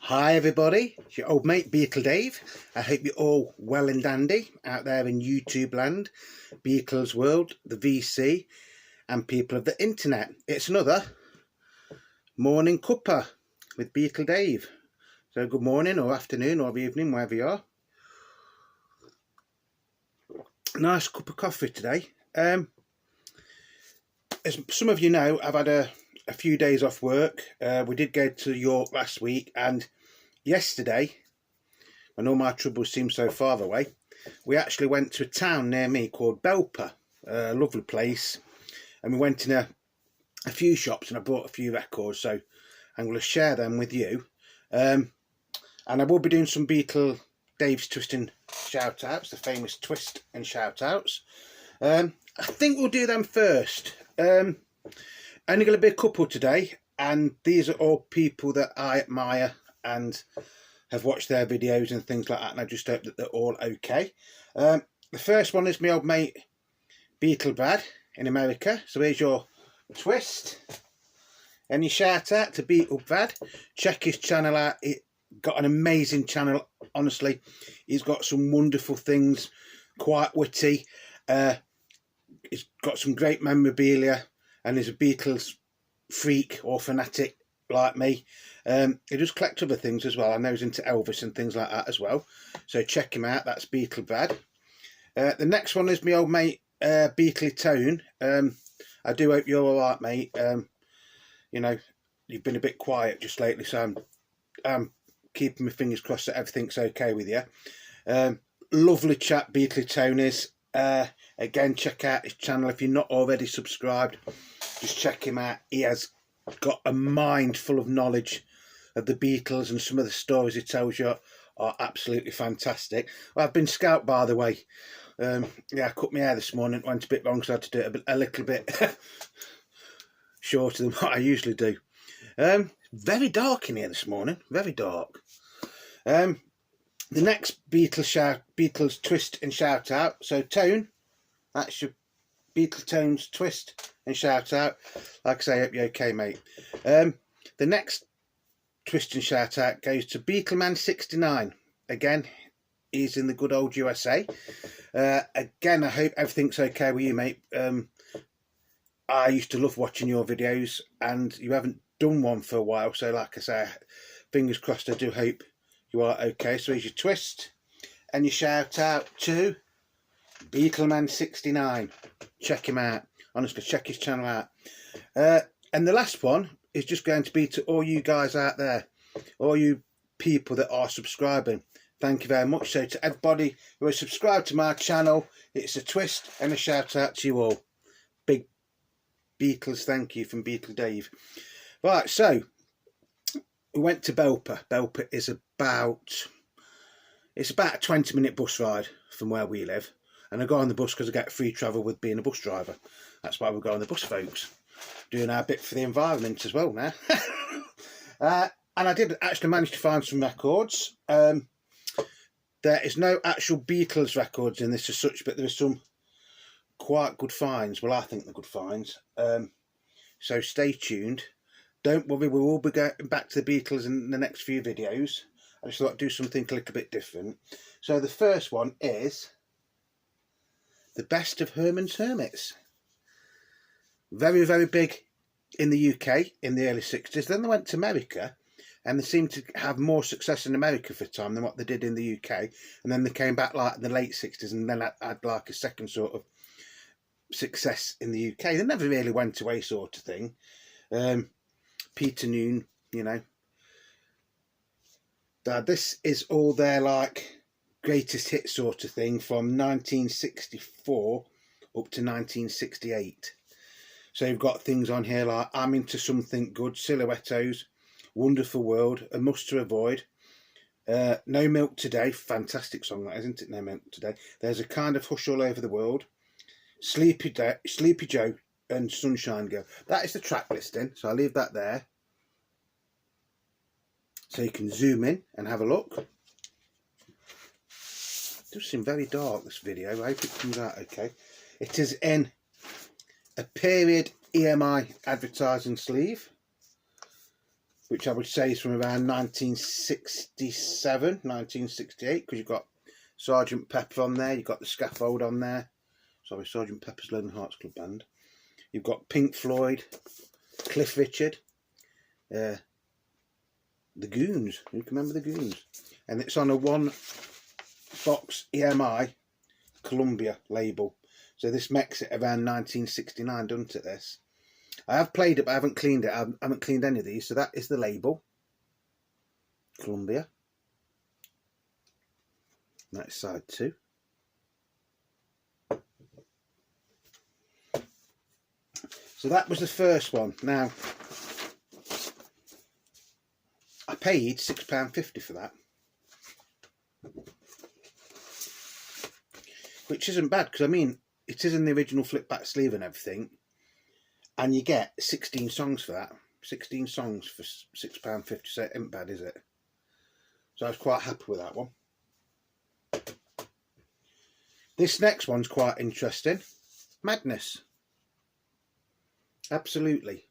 Hi everybody, it's your old mate Beatle Dave. I hope you're all well and dandy out there in YouTube land, Beatles world, the VC and people of the internet. It's another morning cuppa with Beatle Dave. So good morning or afternoon or evening, wherever you are. Nice cup of coffee today. As some of you know, I've had a few days off work. We did go to York last week, and yesterday, when all my troubles seemed so far away, we actually went to a town near me called Belper, a lovely place, and we went in a few shops and I bought a few records, so I'm going to share them with you. And I will be doing some Beatle Dave's twist and shout outs, the famous twist and shout outs. I think we'll do them first. Only going to be a couple today, and these are all people that I admire and have watched their videos and things like that, and I just hope that they're all okay. The first one is my old mate Beatle Brad in America. So here's your twist and your shout out to Beatle Brad. Check his channel out. He got an amazing channel, honestly. He's got some wonderful things, quite witty. He's got some great memorabilia, and he's a Beatles freak or fanatic like me. He does collect other things as well. I know he's into Elvis and things like that as well. So check him out. That's Beatle Brad. The next one is my old mate Beatle Tone. I do hope you're all right, mate. You know, you've been a bit quiet just lately, so I'm keeping my fingers crossed that everything's okay with you. Lovely chap Beatle Tone is. Again, check out his channel if you're not already subscribed. Just check him out. He has got a mind full of knowledge of the Beatles, and some of the stories he tells you are absolutely fantastic. Well, I've been scout, by the way. Yeah, I cut my hair this morning. It went a bit wrong, so I had to do it a little bit shorter than what I usually do. Very dark in here this morning. Very dark. The next Beatles twist and shout out. So Tone, that's your Beatle Tone's twist and shout out. Like I say, I hope you're okay, mate. The next twist and shout out goes to Beatleman69. Again, he's in the good old USA. Again, I hope everything's okay with you, mate. I used to love watching your videos, and you haven't done one for a while, so like I say, fingers crossed. I do hope you are okay. So here's your twist and your shout out to Beatleman69. Check him out. Honestly, check his channel out. And the last one is just going to be to all you guys out there, all you people that are subscribing. Thank you very much. So to everybody who has subscribed to my channel, it's a twist and a shout out to you all. Big Beatles thank you from Beatle Dave. Right, so we went to Belper. Belper is about a 20-minute bus ride from where we live. And I go on the bus because I get free travel with being a bus driver. That's why we go on the bus, folks. Doing our bit for the environment as well now. And I did actually manage to find some records. There is no actual Beatles records in this as such, but there are some quite good finds. Well, I think they're good finds. So stay tuned. Don't worry, we will be going back to the Beatles in the next few videos. I just thought I'd do something a little bit different. So the first one is the best of Herman's Hermits. Very, very big in the UK in the early 60s. Then they went to America, and they seemed to have more success in America for a time than what they did in the UK. And then they came back like in the late 60s, and then had like a second sort of success in the UK. They never really went away, sort of thing. Peter Noon, you know. This is all their like greatest hit sort of thing from 1964 up to 1968. So you've got things on here like I'm Into Something Good, Silhouettos, Wonderful World, A Must to Avoid, No Milk Today, fantastic song that, isn't it? No Milk Today. There's a Kind of Hush All Over the World, Sleepy Joe and Sunshine Girl. That is the track listing, so I'll leave that there so you can zoom in and have a look. It does seem very dark, this video. I hope it comes out okay. It is in a period EMI advertising sleeve. which I would say is from around 1967, 1968, because you've got Sergeant Pepper on there, you've got the Scaffold on there. Sorry, Sergeant Pepper's Lonely Hearts Club Band. You've got Pink Floyd, Cliff Richard, the Goons. Who can remember the Goons? And it's on a one box EMI Columbia label. So this makes it around 1969, doesn't it, this? I have played it, but I haven't cleaned it. I haven't cleaned any of these. So that is the label. Columbia. That's side 2. So that was the first one. Now, I paid £6.50 for that. Which isn't bad, because I mean, it is in the original flip back sleeve and everything. And you get 16 songs for that. 16 songs for £6.50, so it ain't bad, is it? So I was quite happy with that one. This next one's quite interesting. Madness. Absolutely.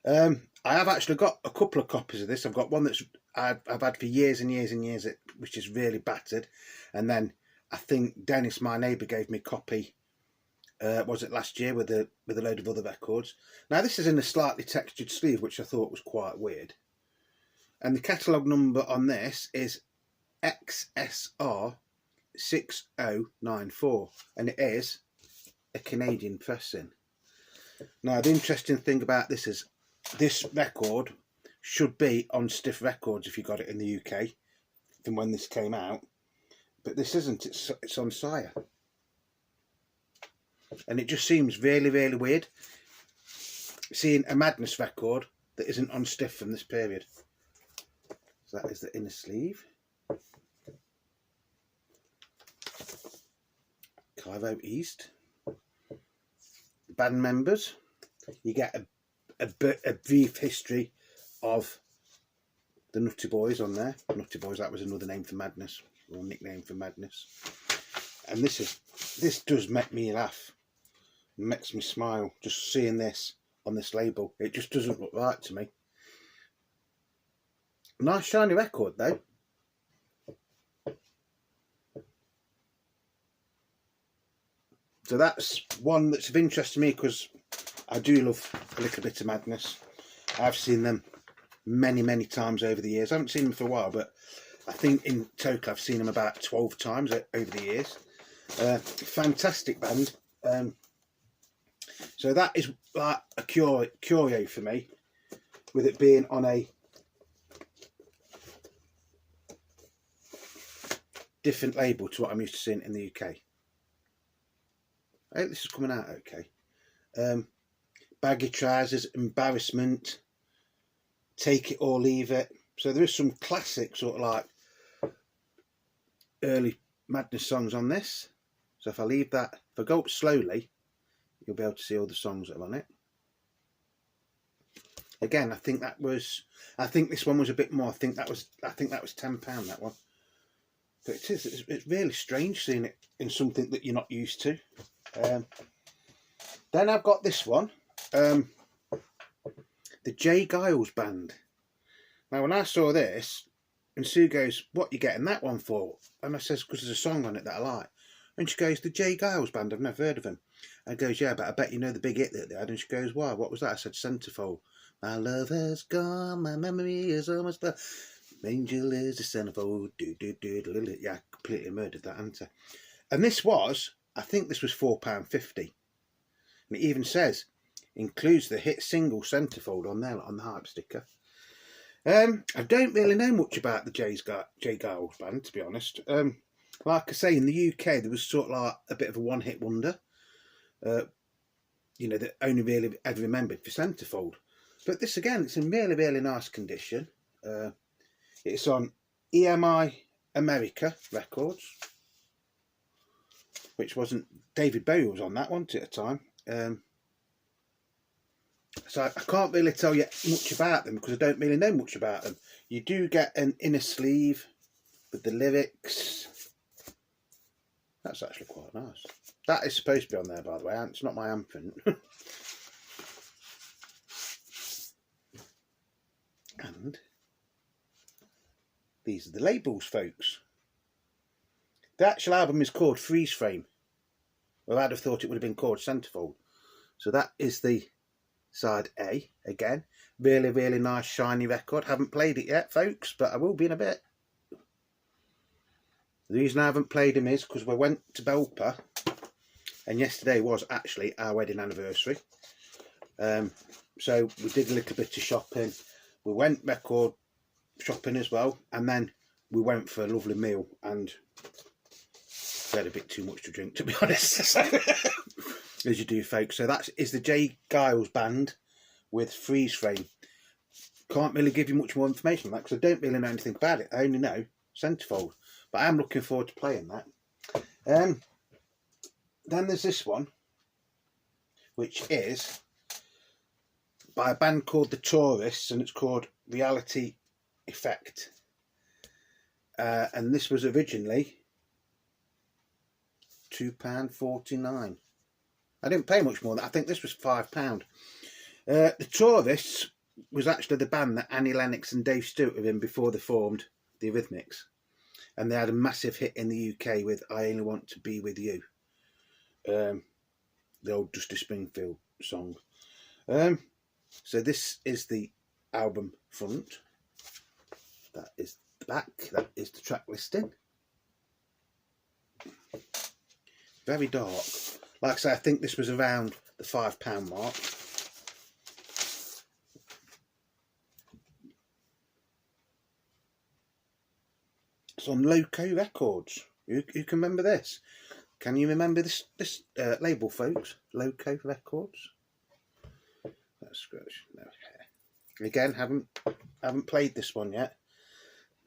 I have actually got a couple of copies of this. I've got one that's I've had for years and years and years, which is really battered. And then I think Dennis, my neighbour, gave me a copy. Was it last year with a load of other records? Now this is in a slightly textured sleeve, which I thought was quite weird. And the catalogue number on this is XSR 6094, and it is a Canadian pressing. Now the interesting thing about this is this record should be on Stiff Records if you got it in the UK from when this came out, but this isn't. It's on Sire, and it just seems really, really weird seeing a Madness record that isn't on Stiff from this period. So that is the inner sleeve. Cairo East. Band members. You get a brief history of the Nutty Boys on there. Nutty Boys, that was another name for Madness, or nickname for Madness. And this does make me laugh. It makes me smile just seeing this on this label. It just doesn't look right to me. Nice shiny record though. So that's one that's of interest to me because I do love a little bit of Madness. I've seen them many, many times over the years. I haven't seen them for a while, but I think in total I've seen them about 12 times over the years. Fantastic band. So that is like a curio for me, with it being on a different label to what I'm used to seeing in the UK. I hope this is coming out okay. Baggy Trousers, Embarrassment, Take It or Leave It. So there is some classic sort of like early Madness songs on this. So if I leave that, if I go up slowly, you'll be able to see all the songs that are on it. Again, I think this one was a bit more. I think that was £10, that one. But it's really strange seeing it in something that you're not used to. Then I've got this one, the Geils Band. Now when I saw this, and Sue goes, "What you getting that one for?" And I says, "Because there's a song on it that I like." And she goes, "The Geils Band, I've never heard of them." And I goes, "Yeah, but I bet you know the big hit that they had." And she goes, "Why? What was that?" I said, "Centerfold. My love has gone, my memory is almost gone. Angel is a centerfold, do. Yeah, I completely murdered that answer. And this was, I think this was £4.50. And it even says, includes the hit single Centerfold on there, on the hype sticker. I don't really know much about the Geils Band, to be honest. Like I say, in the UK, there was sort of like a bit of a one-hit wonder. You know, that only really ever remembered for Centerfold. But this, again, it's in really, really nice condition. It's on EMI America Records, which wasn't... David Bowie was on that one at the time. So I can't really tell you much about them because I don't really know much about them. You do get an inner sleeve with the lyrics. That's actually quite nice. That is supposed to be on there, by the way. It's not my handprint. And these are the labels, folks. The actual album is called Freeze Frame. Well, I'd have thought it would have been called Centerfold. So that is the side A. Again, really, really nice shiny record. Haven't played it yet, folks, but I will be in a bit. The reason I haven't played him is because we went to Belper, and yesterday was actually our wedding anniversary. So we did a little bit of shopping. We went record shopping as well, and then we went for a lovely meal, and we had a bit too much to drink, to be honest. So, as you do, folks. So that is the Geils Band with Freeze Frame. Can't really give you much more information on that because I don't really know anything about it. I only know Centerfold, but I am looking forward to playing that. Then there's this one, which is by a band called The Tourists, and it's called Reality Effect. And this was originally £2.49. I didn't pay much more than that. I think this was £5. The Tourists was actually the band that Annie Lennox and Dave Stewart were in before they formed the Hermits, and they had a massive hit in the UK with I Only Want to Be With You, the old Dusty Springfield song. So this is the album front, that is the back, that is the track listing. Very dark. Like I say, I think this was around the £5 mark. It's on Loco Records. Who can remember this? Can you remember this label, folks? Loco Records. That's scratch. No hair. Again, haven't played this one yet.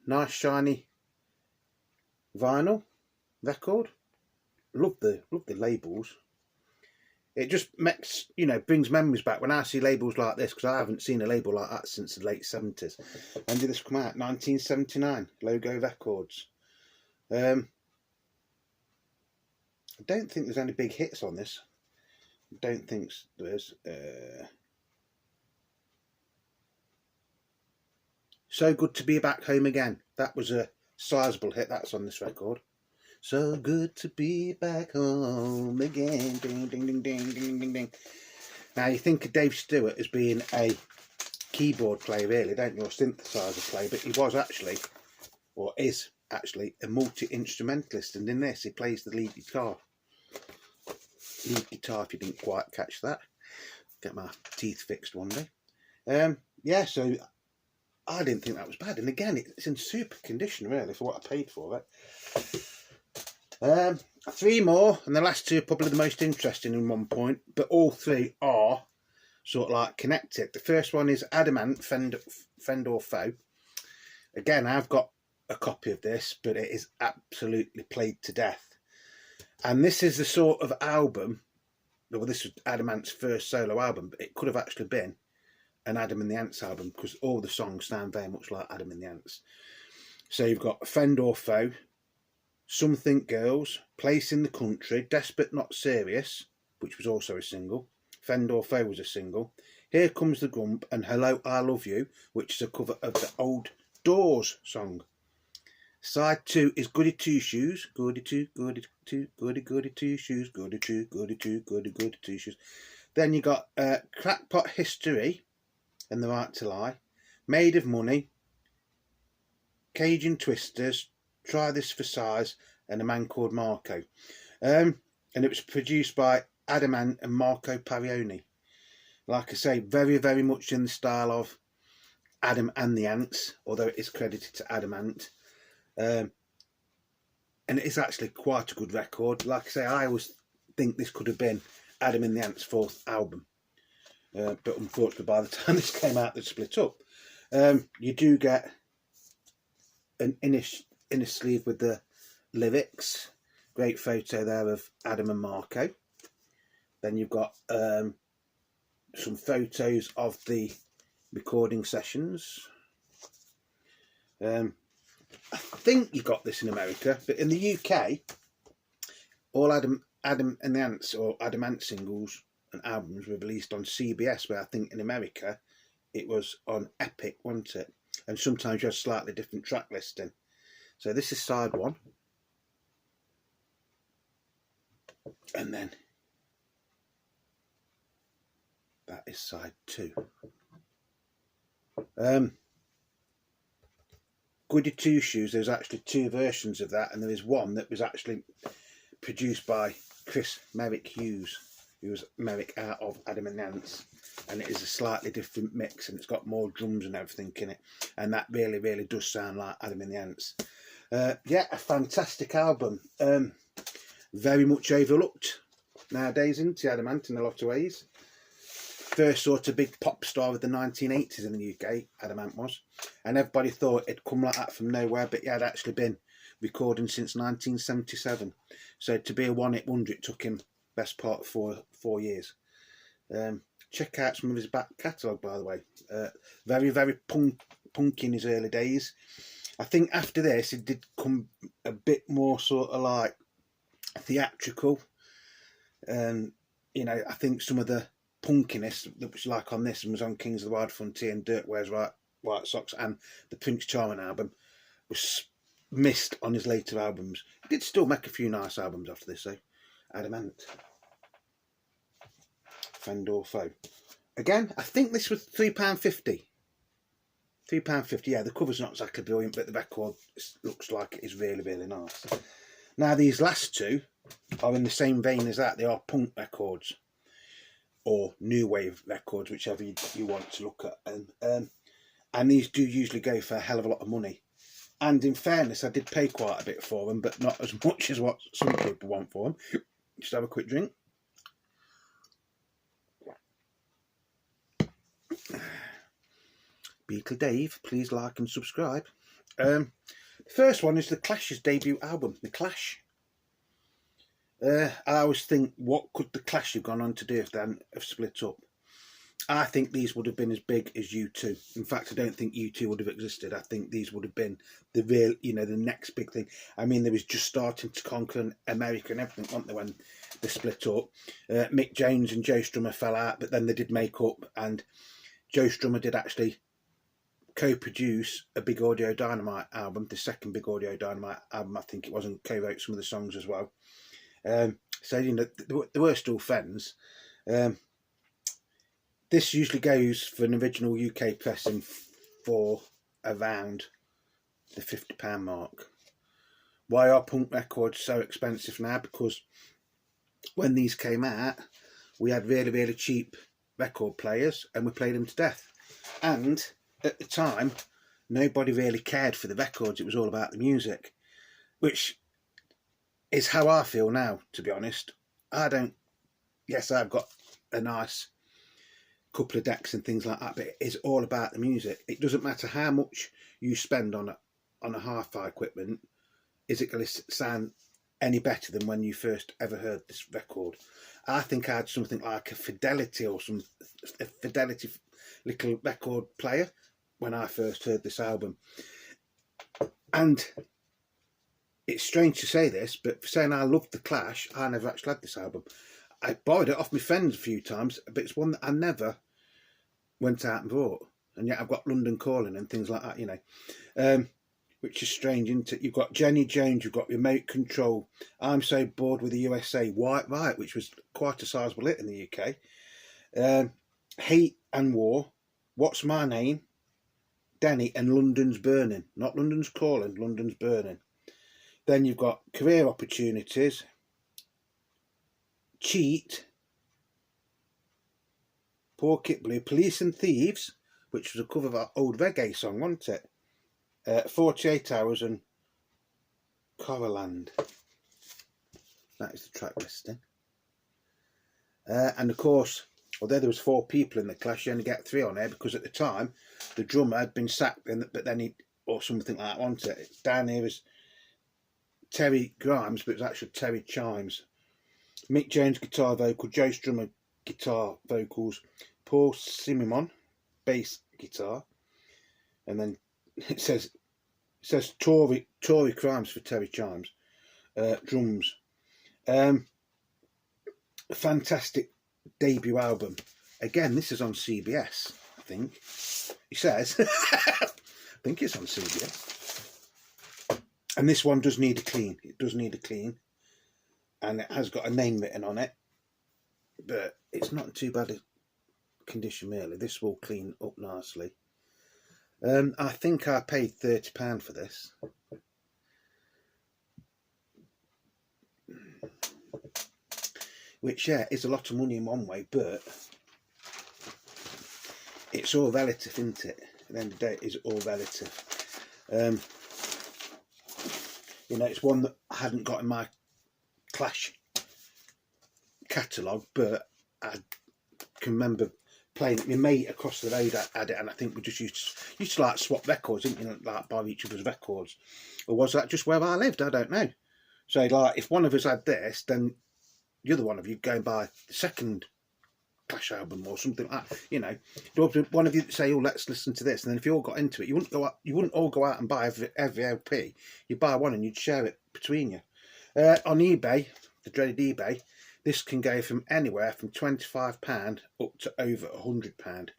Nice shiny vinyl record. Love the labels. It just makes, brings memories back when I see labels like this, because I haven't seen a label like that since the late 70s. When did this come out? 1979. Logo Records. I don't think there's any big hits on this. I don't think there is. So Good to Be Back Home Again. That was a sizable hit. That's on this record. So good to be back home again. Ding, ding, ding, ding, ding, ding, ding. Now, you think of Dave Stewart as being a keyboard player, really, don't you? Or synthesizer player, but he was actually, or is actually, a multi-instrumentalist. And in this, he plays the lead guitar. Lead guitar, if you didn't quite catch that. Get my teeth fixed one day. Yeah, so I didn't think that was bad. And again, it's in super condition, really, for what I paid for it. Three more, and the last two are probably the most interesting in one point, but all three are sort of like connected. The first one is Adamant, Friend or Foe. Again, I've got a copy of this, but it is absolutely played to death. And this is the sort of album, well, this was Adamant's first solo album, but it could have actually been an Adam and the Ants album, because all the songs sound very much like Adam and the Ants. So you've got Friend or Foe, Something Girls, Place in the Country, Desperate Not Serious, which was also a single. Friend or Foe was a single. Here Comes the Grump, and Hello I Love You, which is a cover of the old Doors song. Side 2 is Goody Two Shoes. Goody two, goody two, goody goody two shoes. Goody two, goody two, goody goody two shoes. Then you got Crackpot History and The Right to Lie, Made of Money, Cajun Twisters, Try This for Size, and A Man Called Marco. And it was produced by Adamant and Marco Parioni. Like I say, very, very much in the style of Adam and the Ants, although it is credited to Adamant. And it is actually quite a good record. Like I say, I always think this could have been Adam and the Ants' fourth album. But unfortunately, by the time this came out, they split up. You do get an inner sleeve with the lyrics. Great photo there of Adam and Marco. Then you've got some photos of the recording sessions. I think you got this in America, but in the UK, all Adam and the Ants or Adamant singles and albums were released on CBS, where I think in America it was on Epic, wasn't it? And sometimes you have slightly different track listing. So this is side 1. And then that is side 2. Goody Two Shoes, there's actually 2 versions of that, and there is one that was actually produced by Chris Merrick Hughes, who was Merrick out of Adam and Nance, and it is a slightly different mix, and it's got more drums and everything in it, and that really, really does sound like Adam and the Ants. Yeah, a fantastic album. Very much overlooked nowadays, isn't he, Adam Ant, in a lot of ways. First sort of big pop star of the 1980s in the UK, Adam Ant was, and everybody thought it'd come like that from nowhere, but he had actually been recording since 1977. So to be a one-hit wonder, it took him best part of four years. Check out some of his back catalogue, by the way. Very, very punky in his early days. I think after this, it did come a bit more sort of like theatrical. You know, I think some of the punkiness that was like on this and was on Kings of the Wild Frontier and Dirt Wears White Socks and the Prince Charming album was missed on his later albums. He did still make a few nice albums after this, though. Adam Ant. Friend or Foe. Again, I think this was £3.50. £3.50, yeah, the cover's not exactly brilliant, but the record looks like it is really, really nice. Now, these last 2 are in the same vein as that. They are punk records, or new wave records, whichever you want to look at. And these do usually go for a hell of a lot of money. And in fairness, I did pay quite a bit for them, but not as much as what some people want for them. Just have a quick drink. Beatle Dave, please like and subscribe. The first one is The Clash's debut album, The Clash. I always think, what could The Clash have gone on to do if they hadn't have split up? I think these would have been as big as U2. In fact, I don't think U2 would have existed. I think these would have been the real, you know, the next big thing. I mean, they was just starting to conquer America and everything, weren't they, when they split up? Mick Jones and Joe Strummer fell out, but then they did make up, and Joe Strummer did actually co-produce a Big Audio Dynamite album, the second Big Audio Dynamite album, I think it was, and co-wrote some of the songs as well. So, you know, they were still friends. This usually goes for an original UK pressing for around the £50 mark. Why are punk records so expensive now? Because when these came out, we had really, really cheap record players and we played them to death. And at the time, nobody really cared for the records. It was all about the music, which is how I feel now, to be honest. Yes, I've got a nice couple of decks and things like that, but it is all about the music. It doesn't matter how much you spend on a hi-fi equipment. Is it going to sound any better than when you first ever heard this record? I think I had something like a Fidelity or a Fidelity little record player when I first heard this album. And it's strange to say this, but for saying I loved The Clash, I never actually had this album. I borrowed it off my friends a few times, but it's one that I never went out and bought. And yet I've got London Calling and things like that, you know, which is strange, isn't it? You've got Jenny Jones, you've got Remote Control, I'm So Bored with the USA, White Right, which was quite a sizable hit in the UK, Hate and War, What's My Name, Denny, and London's Burning. Not London's Calling, London's Burning. Then you've got Career Opportunities, Cheat, Poor Kit Blue, Police and Thieves, which was a cover of our old reggae song, wasn't it? 48 Hours and Coraland. That is the track listing. And of course, although there was 4 people in The Clash, you only get 3 on there because at the time the drummer had been sacked, but then he, or something like that, wasn't it? Down here is Terry Grimes, but it was actually Terry Chimes. Mick Jones guitar vocal, Joe Strummer guitar vocals, Paul Simon bass guitar, and then it says Tory Crimes for Terry Chimes, drums. Fantastic debut album. Again, this is on CBS. think. He says. I think it's on CD. And this one does need a clean. It does need a clean. And it has got a name written on it. But it's not in too bad a condition, really. This will clean up nicely. I think I paid £30 for this. Which, yeah, is a lot of money in one way, but it's all relative, isn't it? At the end of the day, it's all relative. You know, it's one that I hadn't got in my Clash catalogue, but I can remember playing it. My mate across the road had it, and I think we just used to like swap records, didn't you? Like buy each other's records. Or was that just where I lived? I don't know. So, like, if one of us had this, then the other one of you go and buy the second Clash album or something like that. You know, one of you say, "Oh, let's listen to this," and then if you all got into it, you wouldn't all go out and buy every LP. You'd buy one and you'd share it between you. On eBay, the dreaded eBay, this can go from anywhere from £25 up to over £100.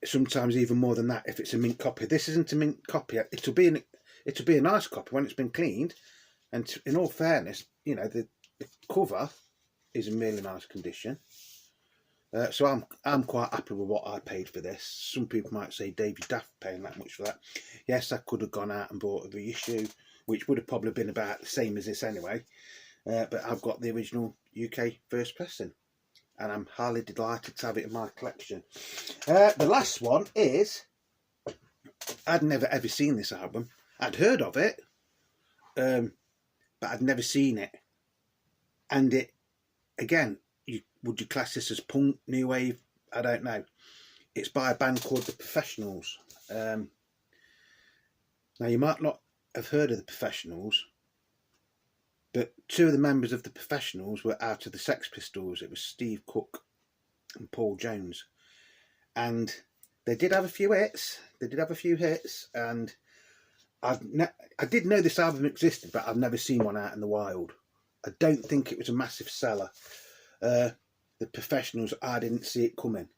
Sometimes even more than that if it's a mint copy. This isn't a mint copy. It'll be a nice copy when it's been cleaned. And in all fairness, you know, the cover is in really nice condition. So I'm quite happy with what I paid for this. Some people might say, "Dave, you're daft paying that much for that." Yes, I could have gone out and bought a reissue, which would have probably been about the same as this anyway. But I've got the original UK first pressing, and I'm highly delighted to have it in my collection. The last one is, I'd never ever seen this album. I'd heard of it, but I'd never seen it. And it, again, would you class this as punk, new wave? I don't know. It's by a band called The Professionals. Now, you might not have heard of The Professionals, but two of the members of The Professionals were out of the Sex Pistols. It was Steve Cook and Paul Jones. And they did have a few hits. And I did know this album existed, but I've never seen one out in the wild. I don't think it was a massive seller. The Professionals, I didn't see it coming.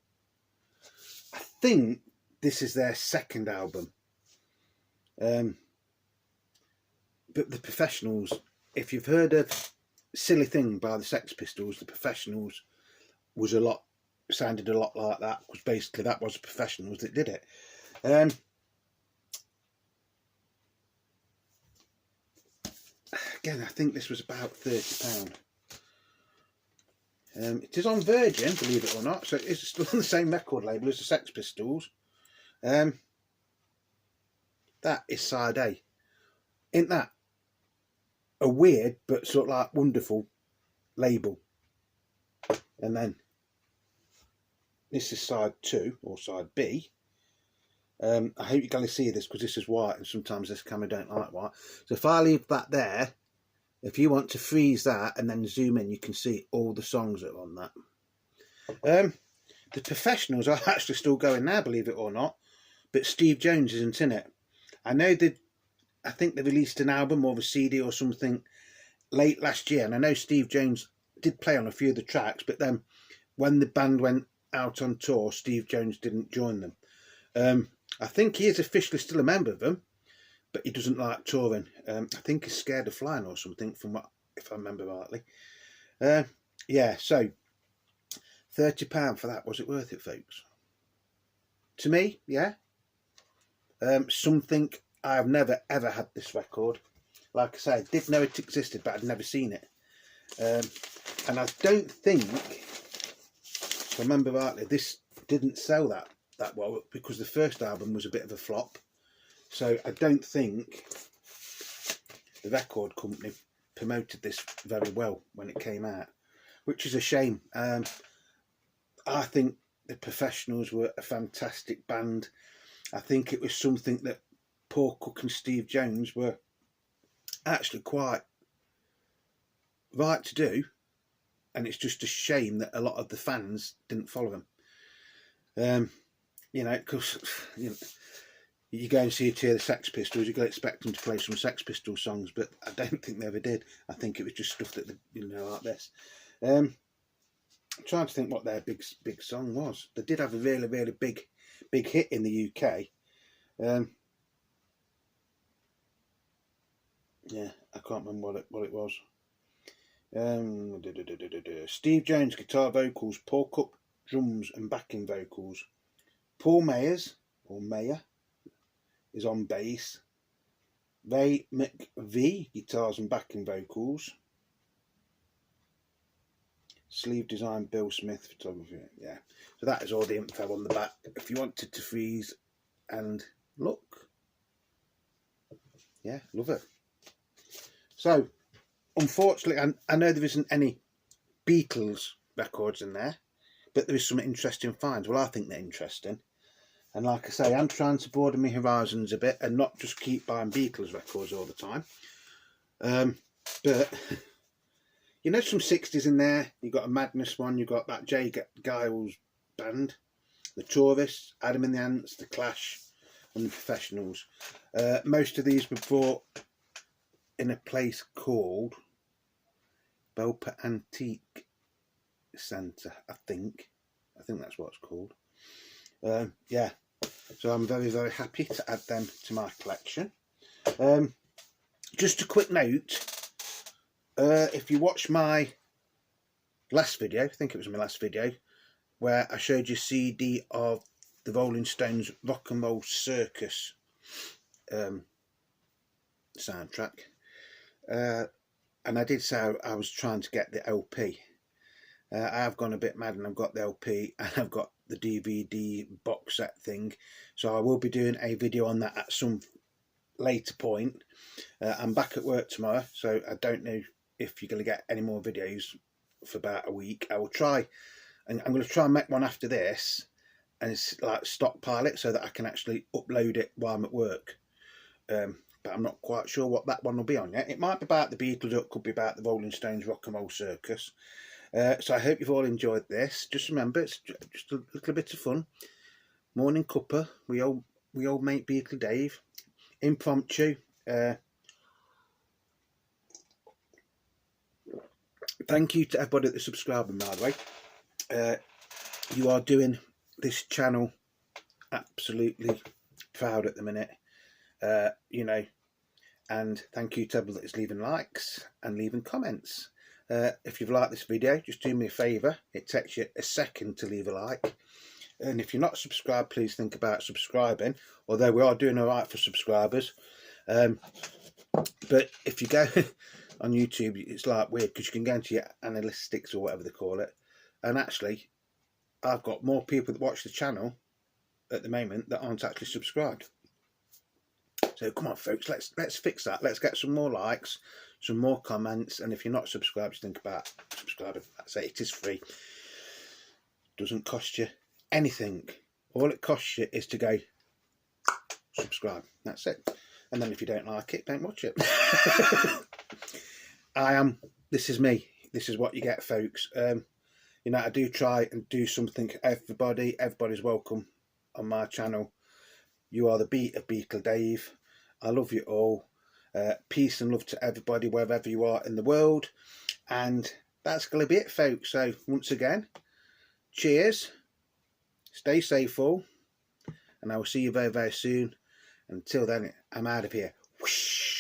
I think this is their second album. But The Professionals, if you've heard of Silly Thing by the Sex Pistols, The Professionals sounded a lot like that, because basically that was The Professionals that did it. Again, I think this was about £30. It is on Virgin, believe it or not, so it's still on the same record label as the Sex Pistols. That is side A. Isn't that a weird but sort of like wonderful label? And then this is side 2 or side B. I hope you're going to see this because this is white, and sometimes this camera don't like white. So if I leave that there, if you want to freeze that and then zoom in, you can see all the songs that are on that. The Professionals are actually still going now, believe it or not, but Steve Jones isn't in it. I think they released an album or a CD or something late last year, and I know Steve Jones did play on a few of the tracks, but then when the band went out on tour, Steve Jones didn't join them. I think he is officially still a member of them, but he doesn't like touring. I think he's scared of flying or something, if I remember rightly. Yeah, so £30 for that. Was it worth it, folks? To me, yeah. Something I've never ever had this record. Like I say, I did know it existed, but I'd never seen it. And I don't think, if I remember rightly, this didn't sell that well, because the first album was a bit of a flop. So I don't think the record company promoted this very well when it came out, which is a shame. I think the Professionals were a fantastic band. I think it was something that Paul Cook and Steve Jones were actually quite right to do, and it's just a shame that a lot of the fans didn't follow them. You know, because you go and see a tier of the Sex Pistols, you're going to expect them to play some Sex Pistol songs, but I don't think they ever did. I think it was just stuff that, like this. I'm trying to think what their big song was. They did have a really big hit in the UK. Yeah, I can't remember what it was. Steve Jones guitar vocals, Paul Cook drums and backing vocals. Paul Mayers is on bass. Ray McVie guitars and backing vocals. Sleeve design, Bill Smith photography. Yeah, so that is all the info on the back. If you wanted to freeze and look, yeah, love it. So, unfortunately, I know there isn't any Beatles records in there, but there is some interesting finds. Well, I think they're interesting. And like I say, I'm trying to broaden my horizons a bit and not just keep buying Beatles records all the time. But, you know, some 60s in there. You've got a Madness one. You've got that Geils Band, the Tourists, Adam and the Ants, the Clash, and the Professionals. Most of these were bought in a place called Belper Antique Centre, I think that's what it's called. Yeah, so I'm very happy to add them to my collection. Just a quick note, if you watch my last video, I think it was my last video, where I showed you a CD of the Rolling Stones Rock and Roll Circus soundtrack, and I did say I was trying to get the LP. I have gone a bit mad and I've got the LP and I've got the DVD box set thing, so I will be doing a video on that at some later point. I'm back at work tomorrow, so I don't know if you're going to get any more videos for about a week. I will try, and I'm going to try and make one after this, and it's like stockpile it so that I can actually upload it while I'm at work. But I'm not quite sure what that one will be on yet. It might be about the Beatles, or it could be about the Rolling Stones Rock and Roll Circus. So I hope you've all enjoyed this. Just remember, it's just a little bit of fun. Morning cuppa. We all make Beatle Dave. Impromptu. Thank you to everybody that's subscribing, by the way. You are doing this channel absolutely proud at the minute. You know, and thank you to everybody that's leaving likes and leaving comments. If you've liked this video, just do me a favour. It takes you a second to leave a like. And if you're not subscribed, please think about subscribing. Although we are doing alright for subscribers. But if you go on YouTube, it's like weird because you can go into your analytics or whatever they call it. And actually, I've got more people that watch the channel at the moment that aren't actually subscribed. So come on, folks, let's fix that. Let's get some more likes, some more comments, and if you're not subscribed, just think about subscribing. That's it. It is free. Doesn't cost you anything. All it costs you is to go subscribe. That's it. And then if you don't like it, don't watch it. This is me. This is what you get, folks. You know, I do try and do something for everybody. Everybody's welcome on my channel. You are the beat of Beatle Dave. I love you all. Peace and love to everybody wherever you are in the world. And that's going to be it, folks. So once again, cheers. Stay safe all. And I will see you very soon. Until then, I'm out of here. Whoosh.